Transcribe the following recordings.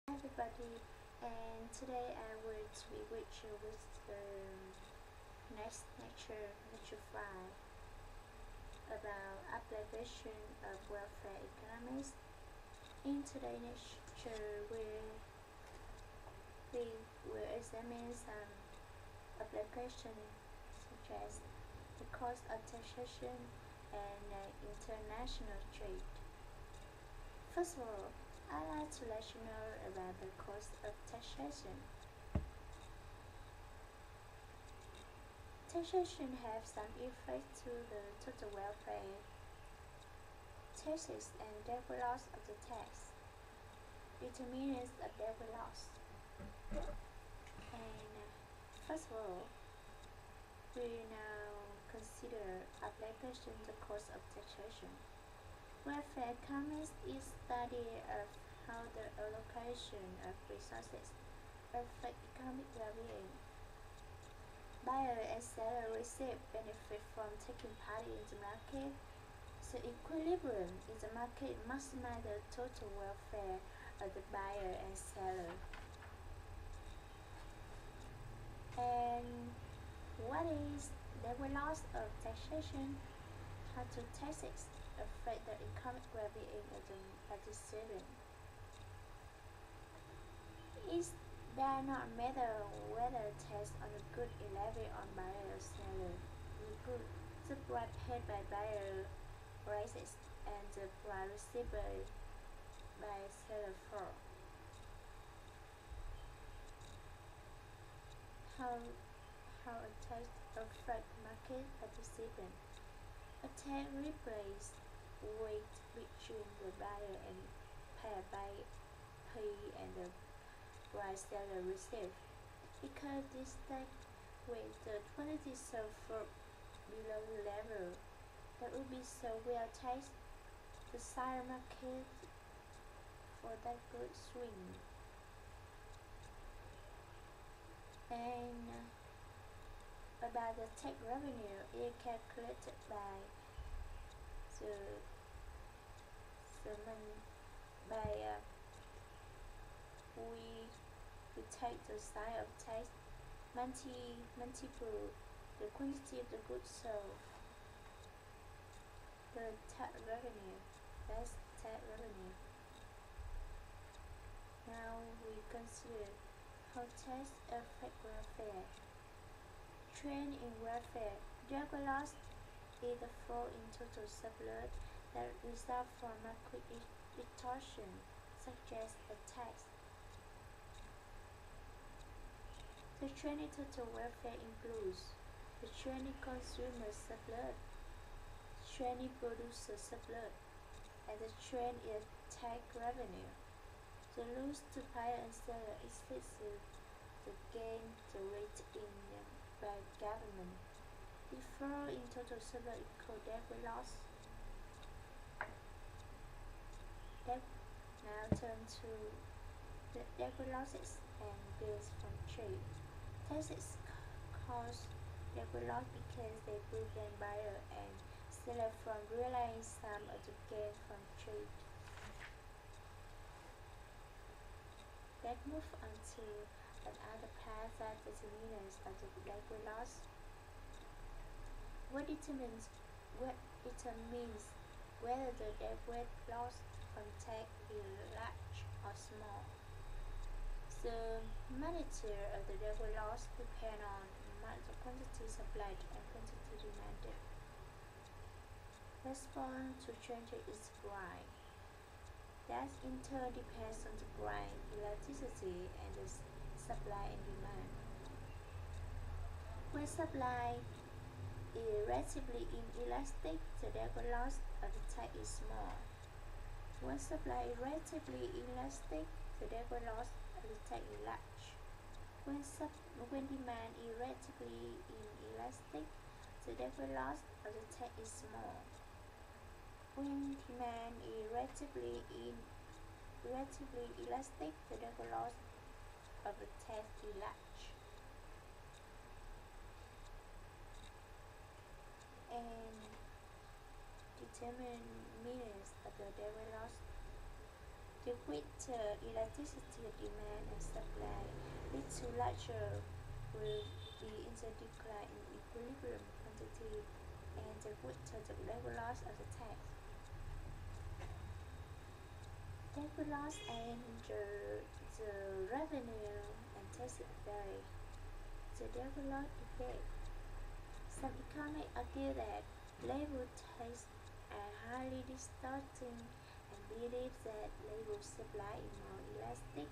Everybody, and today I will be with you with the next nature file about application of welfare economics. In today's lecture, we will examine some applications such as the cost of taxation and international trade. First of all, I'd like to let you know about the cost of taxation. Taxation has some effect to the total welfare, taxes and therefore loss of the tax, determinants of therefore loss. And first of all, we now consider application the cost of taxation. Welfare economics is study of how the allocation of resources affect economic well-being. Buyer and seller receive benefit from taking part in the market, so equilibrium in the market maximizes the total welfare of the buyer and seller. And what is the loss of taxation? How to taxes affect the economic well-being of the participant. It does not matter whether tax on a good is levied on buyer or seller. The price paid by buyer rises and the price received by seller falls. How a tax affects market participant. A tax replaces weight between the buyer and pay and the price seller receive. Because this tax weight the quantity sold for below the level that would be so well taxed, the sale market for that good swing. And about the tax revenue is calculated by the we take the size of tax multiple the quantity of the goods sold. The tax revenue, that's tax revenue. Now we consider how tax affect welfare. Trend in welfare. Therefore loss is the fall in total surplus that result from market distortion, such as a tax. The trend in total welfare includes the trend in consumer surplus, trend in producer surplus, and the trend in tax revenue. The loss to buyer and seller exceeds the gain the rate in by government. The fall in total surplus equals therefore loss. Now turn to the therefore losses and gains from trade. Taxes cause therefore loss because they prevent buyer and seller from realizing some of the gain from trade. Let's move on to another part that determinants of the therefore loss. What determines whether the therefore loss from tax is large or small? The magnitude of the therefore loss depends on the quantity supplied and quantity demanded. Response to changes is price. That in turn depends on the price elasticity and the supply and demand. When supply is relatively inelastic, the therefore loss of the tax is small. When supply is relatively inelastic, the therefore loss of the tax is large. When demand is relatively inelastic, the therefore loss of the tax is small. When demand is relatively elastic, the therefore loss of the tax is large. And determine meanings of the therefore loss. The greater electricity demand and supply lead to larger will be in the decline in equilibrium quantity and the greater the level loss of the tax. Labor loss and the revenue and tax vary. The labor loss effect. Some economists argue that labor taxes are highly distorting and believe that labor supply is more elastic.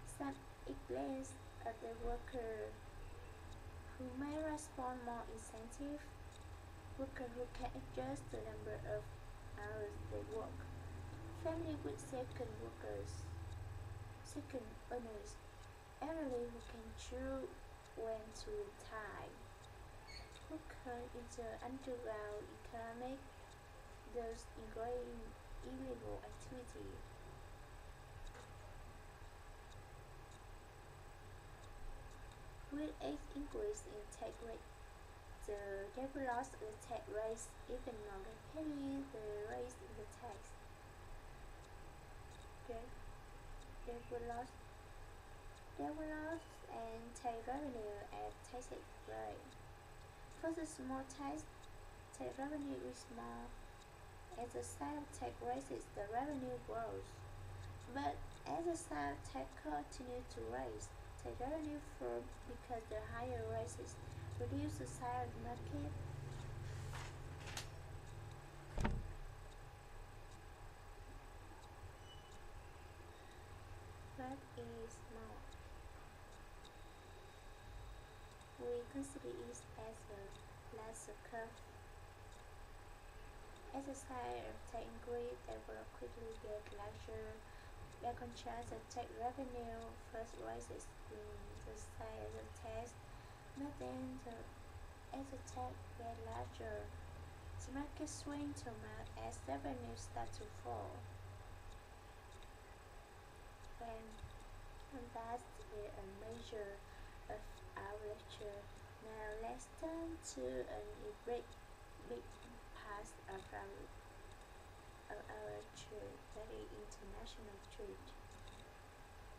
Some explains of the worker who may respond more incentive, workers who can adjust the number of hours they work, family with second earners, elderly who can choose when to retire, workers in the underground economic, those engaging in illegal activity. With age increase in tax rate, the labor loss will tax raise even more rapidly the rise in the tax. Okay. Labor loss, labor loss and tax revenue at tax rate. For the small tax revenue is small. As the size of tax rises, the revenue grows. But as the size of tax continues to rise, tax revenue falls because the higher rises reduce the size of the market. What is small? We consider it as a laser curve. As the size of tax increases, they will quickly get larger. By contrast, the tax revenue first rises in the size of the tax, but then as the tax gets larger, the market swings to mark as revenue starts to fall. And that's a measure of our lecture. Now let's turn to a big part of our trade, that is international trade.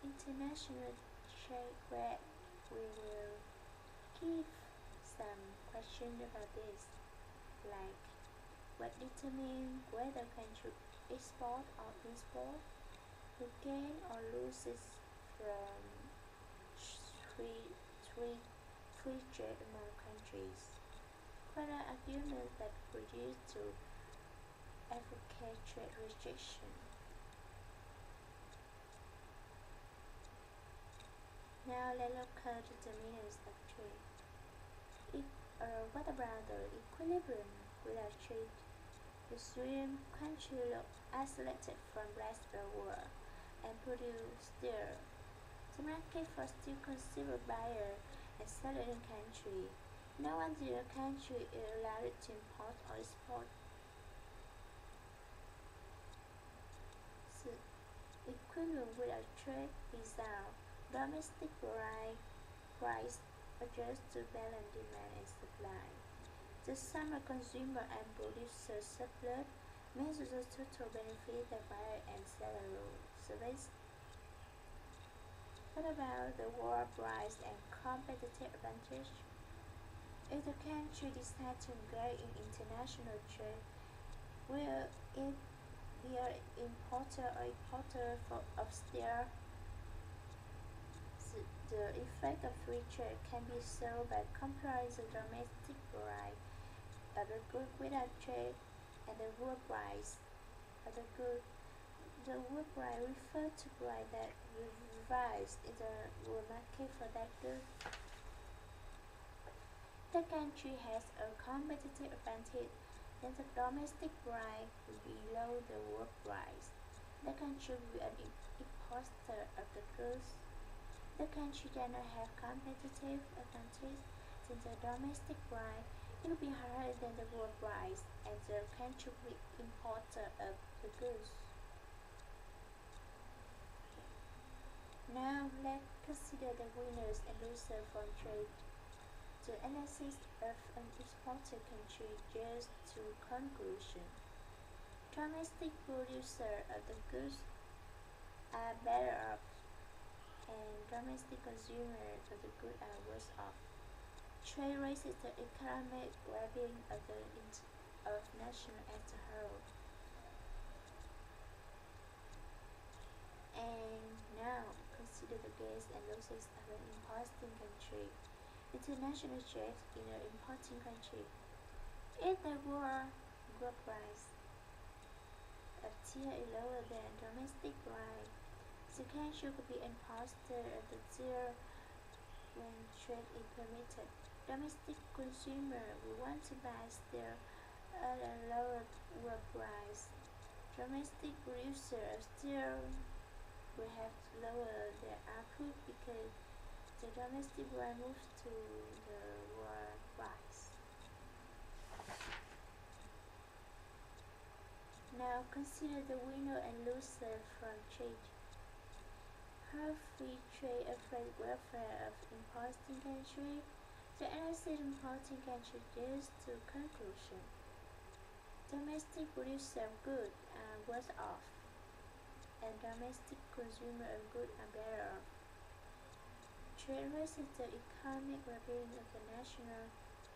International trade where we will give some questions about this, like what determines whether country export or import, who gain or loses from free, free, free trade among countries. What are arguments that produce to advocate trade restriction? Now let's look at the meanings of trade. What about the equilibrium without trade? The Syrian country look isolated from rest of the world and produce steel. The market for steel consumer buyer and seller in country. No one in the country is allowed to import or export. So, equilibrium without trade result. Domestic price adjust to balance demand and supply. The sum of consumer and producer surplus measures the total benefit the buyer and seller receives. What about the world price and competitive advantage? If the country decides to engage in international trade, will it be an importer or exporter of steel? The effect of free trade can be solved by comparing the domestic price of the good without trade and the world price of the good. The world price refers to price that revised in the world market for that good. The country has a competitive advantage, then the domestic price will be below the world price. The country will be an importer of the goods. The country does not have competitive advantage, since the domestic price will be higher than the world price, and the country will be importer of the goods. Now let's consider the winners and losers from trade. The analysis of an exporter country just to conclusion. Domestic producer of the goods are better off, and domestic consumers of the good are worse off. Trade raises the economic well-being of of nation as a whole. And now consider the gains and losses of an importing country. International trade in an importing country. If the world price of tier is lower than domestic price, the country could be imposted at the tier when trade is permitted. Domestic consumer will want to buy steel at a lower world price. Domestic producer of steel will have to lower their output because the domestic price moves to the world price. Now consider the winner and loser from trade. How free trade affects welfare of importing country? The analysis importing country leads to conclusion. Domestic producer of goods are worse off, and domestic consumer of goods are better off. Trade raises the economic well-being of the nation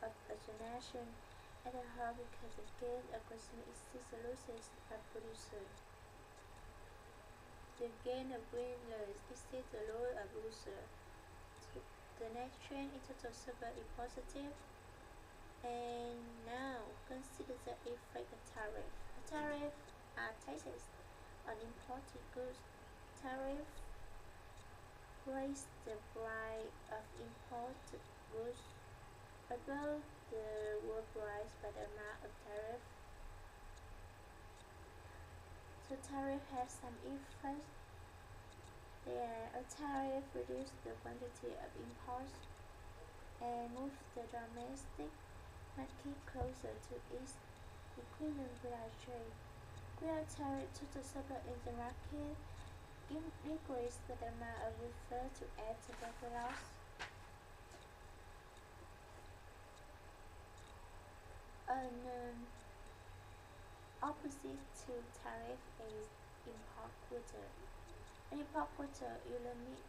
as a whole because the gain of consumer exceeds the losses of producer. The gain of winners exceeds the loss of loser. The next trend in total supply is positive. And now consider the effect of tariff. Tariff are taxes on imported goods. Tariff raise the price of imported goods above the world price by the amount of tariff. So tariff has some effects. A tariff reduces the quantity of imports and moves the domestic market closer to its equivalent without trade. Without tariff, total supply in the market increases the amount of referred to as the loss. An opposite to tariff is import quota. An import quota is limit.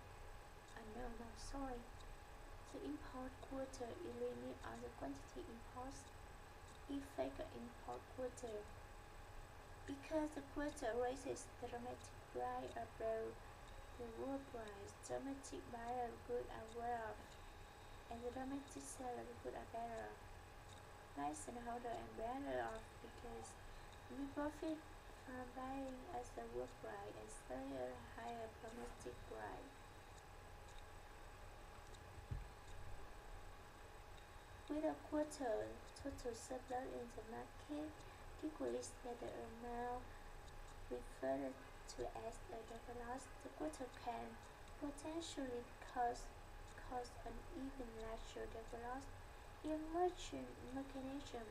The import quota is limit on the quantity imports. Effect of import quota. Because the quota raises the domestic price above the world price, domestic buyer of goods are well off, and the domestic seller of goods are better off. License holder are better off because we profit from buying at the world price and selling at a higher domestic price. With a quota, total supply in the market decreases by the amount referred to as a double loss. The quota can potentially cause uneven larger double loss if merchant mechanism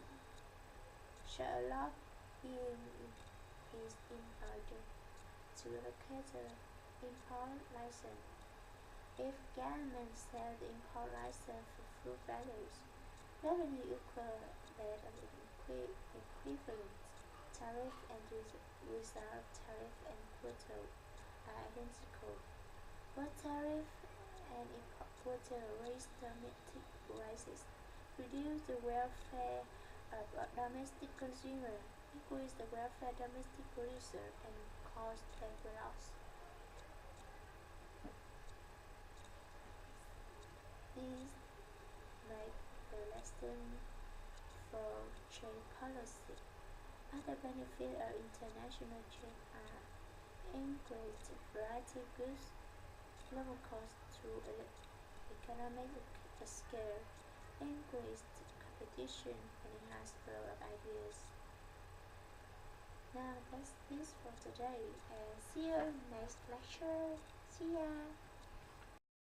shall lock in is in order to locate the import license. If government sell the import license for full values, revenue equal that of an equivalent tariff and result tariff and quota are identical. Both tariff and import quota raise domestic prices, reduce the welfare of domestic consumer, increase the welfare of domestic producer, and cause labor loss. These make the lesson for trade policy. Other benefits of international trade are increased variety of goods, lower cost through economic scale, increased competition, and enhanced flow of ideas. Now that's this for today, and see you next lecture. See ya!